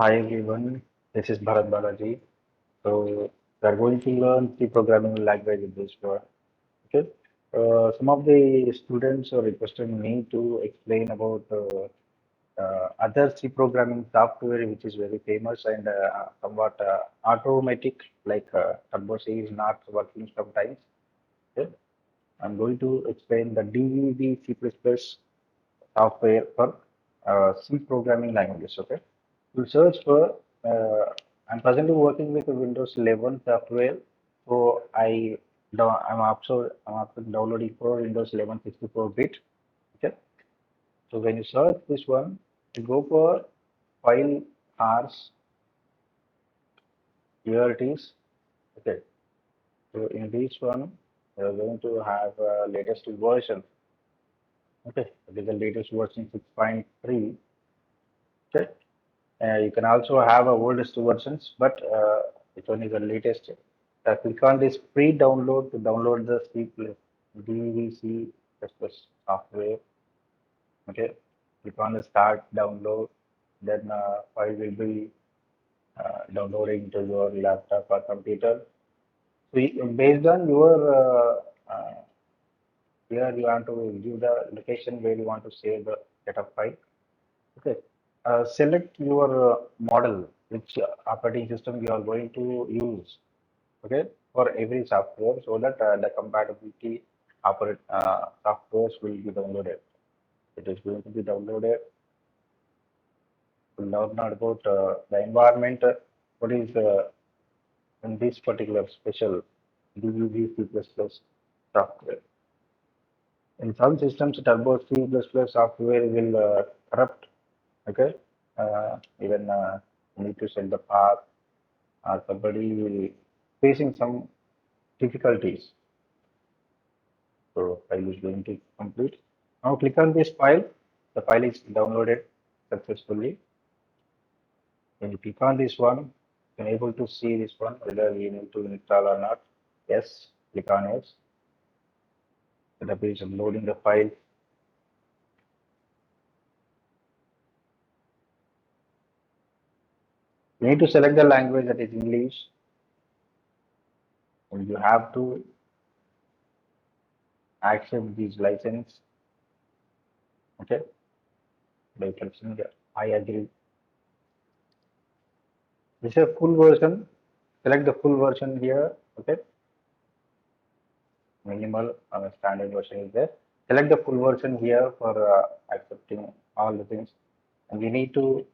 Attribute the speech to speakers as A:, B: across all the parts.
A: Hi everyone, this is Bharat Balaji. So we are going to learn C programming language in this one. Okay. Some of the students are requesting me to explain about other C programming software which is very famous and somewhat automatic, like Turbo C is not working sometimes. Okay. I'm going to explain the DVB C++ software for C programming languages. Okay, we'll search for. I'm presently working with Windows 11 software, so I'm also downloading for Windows 11 64-bit. Okay, so when you search this one, you go for file R's. Here it is. Okay, so in this one, you're going to have latest version. Okay, it is the latest version 6.3. Okay. You can also have a oldest versions, but which one is the latest? Click on this pre-download to download the C plus DVC software. Okay, click on the start download. Then file will be downloading to your laptop or computer. So based on your here you want to give the location where you want to save the data file. Okay. Select your model, which operating system you are going to use. Okay, for every software, so that the compatibility softwares will be downloaded. It is going to be downloaded. We'll learn about the environment. What is in this particular special DVB C++ software? In some systems, Turbo C++ software will corrupt. Okay, even you need to set the path, or somebody will facing some difficulties. So file is going to complete. Now click on this file. The file is downloaded successfully. When you click on this one, you can able to see this one whether you need to install or not. Yes, click on yes. The page is loading the file. You need to select the language that is English, and you have to accept this license. Okay, by pressing the I agree. This is a full version. Select the full version here. Okay, minimal standard version is there. Select the full version here for accepting all the things. And we need to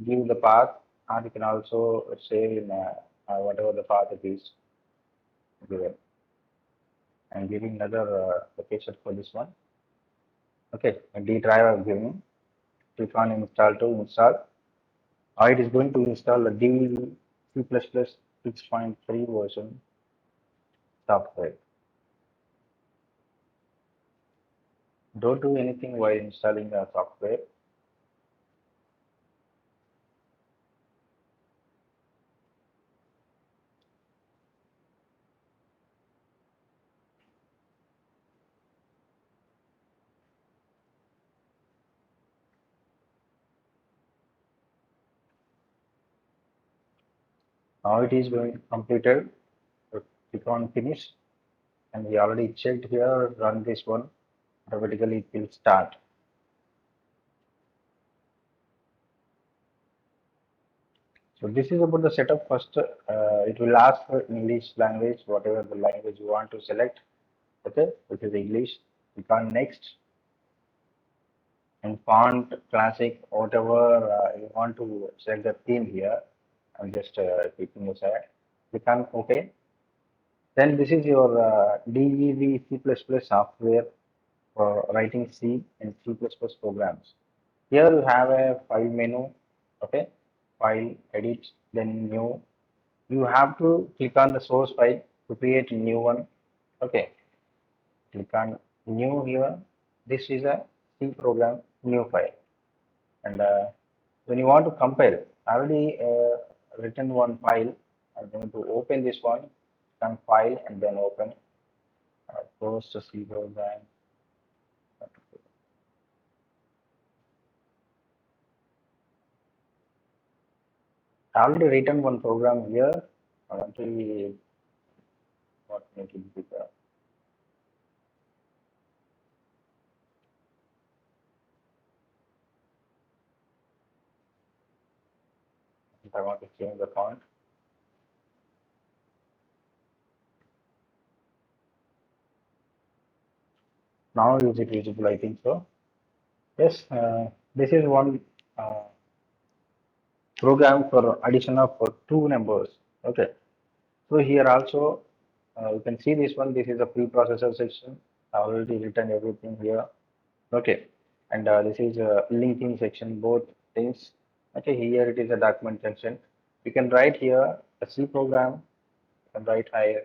A: give the path, and you can also say in whatever the path it is given. I'm giving another location for this one. Okay, a D drive I've given. Click on install to install. It is going to install the D C++ 6.3 version software. Don't do anything while installing the software. Now it is going completed. So click on finish, and we already checked here. Run this one. Automatically it will start. So this is about the setup. First, it will ask for English language, whatever the language you want to select. Okay, which is English. Click on next, and font, classic, whatever you want to select the theme here. I'm just clicking aside. Click on OK. Then this is your DEV C++ software for writing C and C++ programs. Here you have a file menu. Okay, file, edit, then new. You have to click on the source file to create a new one. Okay, click on new here. This is a C program new file, and when you want to compile, I already written one file. I'm going to open this one, some file, and then open. Close the C program. I already written one program here. I want to what make it bigger. If I want to change the font. Now is it visible? I think so. Yes, this is one uh, program for addition of two numbers. Okay, so here also you can see this one. This is a preprocessor section. I already written everything here. Okay, and this is a linking section, both things. Okay, here it is a document section. You can write here a C program. You can write here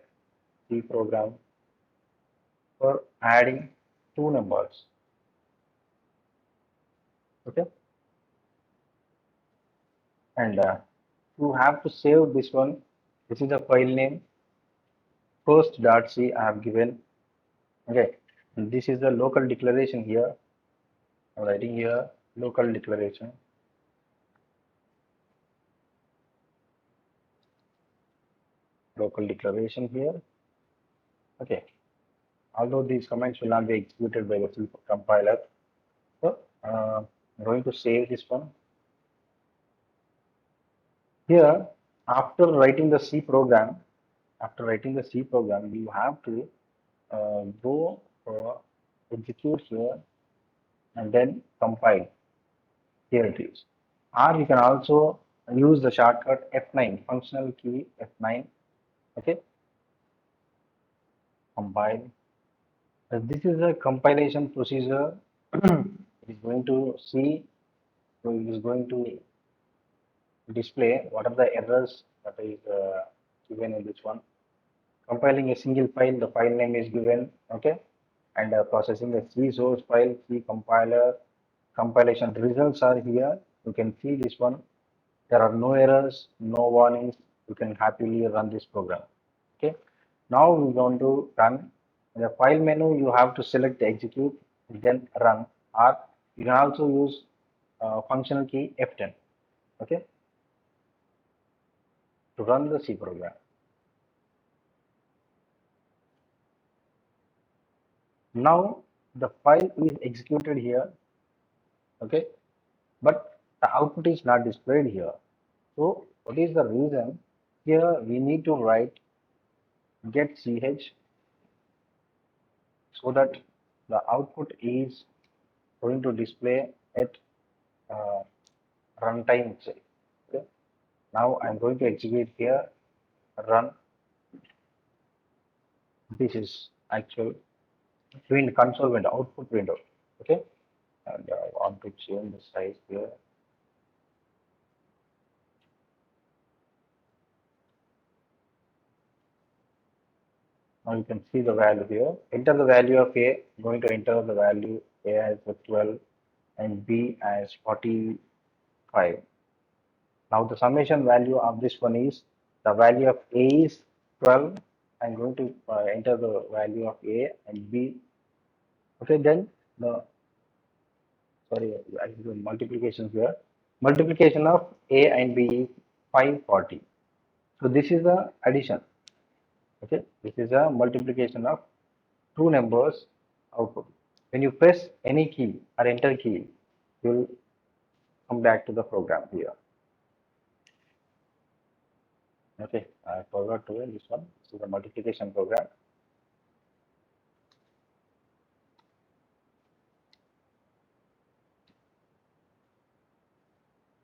A: C program for adding two numbers. Okay, and you have to save this one. This is a file name first.c I have given. Okay, and this is the local declaration here. I'm writing here local declaration. Local declaration here. Okay, although these commands will not be executed by the C compiler. So I'm going to save this one. Here, after writing the C program, you have to go for execute here and then compile. Here it is. Or you can also use the shortcut F9, functional key F9. Okay, compile. This is a compilation procedure. It is going to see, so it is going to display what are the errors that is given in this one. Compiling a single file, the file name is given, okay, and processing a C source file, C compiler, compilation results are here. You can see this one. There are no errors, no warnings. You can happily run this program. Okay. Now we're going to run. In the file menu, you have to select execute, then run, or you can also use functional key F10. Okay, to run the C program. Now the file is executed here. Okay, but the output is not displayed here. So what is the reason? Here we need to write get ch so that the output is going to display at uh, runtime itself. Okay. Now I'm going to execute here, run. This is actual console window, output window. Okay, and I want to change the size here. Now you can see the value here. Enter the value of A. Going to enter the value A as 12 and B as 45. Now the summation value of this one is the value of A is 12. I'm going to enter the value of A and B. Okay, then the sorry, I do multiplication here. Multiplication of A and B is 540. So this is the addition. Okay, this is a multiplication of two numbers output. When you press any key or enter key, you will come back to the program here. Okay, I forgot to this one. This is a multiplication program.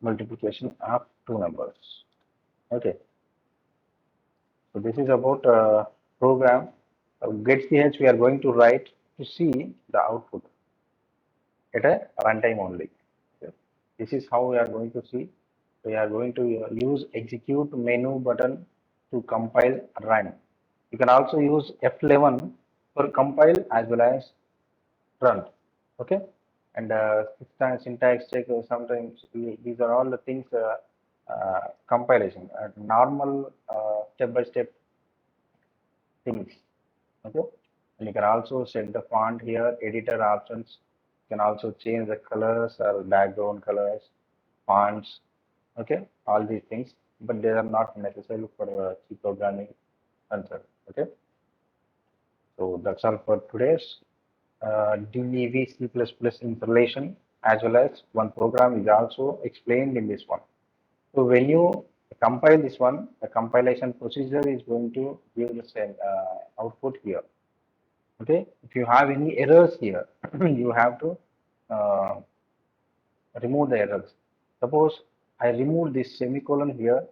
A: Multiplication of two numbers. Okay, so this is about program. Get.ch we are going to write to see the output at a runtime only. Okay. This is how we are going to see. We are going to use execute menu button to compile run. You can also use F11 for compile as well as run. Okay, and syntax check. Sometimes these are all the things compilation normal step by step things. Okay, and you can also set the font here, editor options. You can also change the colors or background colors, fonts. Okay, all these things. but they are not necessary for C programming answer. Okay, so that's all for today's DEV C++ installation, as well as one program is also explained in this one. So when you compile this one, the compilation procedure is going to give the same output here. Okay, if you have any errors here, you have to uh, remove the errors. Suppose I remove this semicolon here,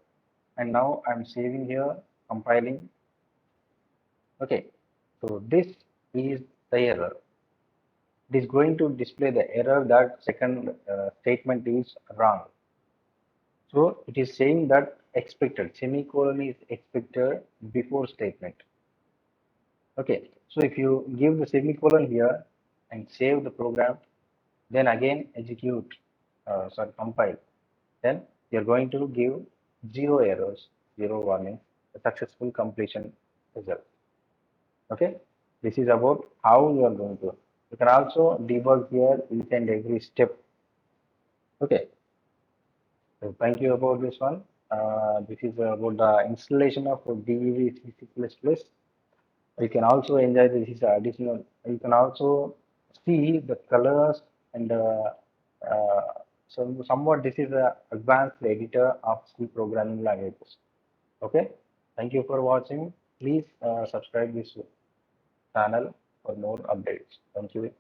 A: and now I'm saving here, compiling. Okay, so this is the error. It is going to display the error that second statement is wrong. So it is saying that expected, semicolon is expected before statement. Okay, so if you give the semicolon here and save the program, then again execute, compile, then you're going to give zero errors, zero warning, a successful completion result. Okay, this is about how you are going to. You can also debug here each and every step. Okay, so thank you about this one. This is about the installation of DEV C++. You can also enjoy this additional. You can also see the colors and uh, so somewhat this is a advanced editor of C programming languages. Okay, thank you for watching. Please subscribe this channel for more updates. Thank you.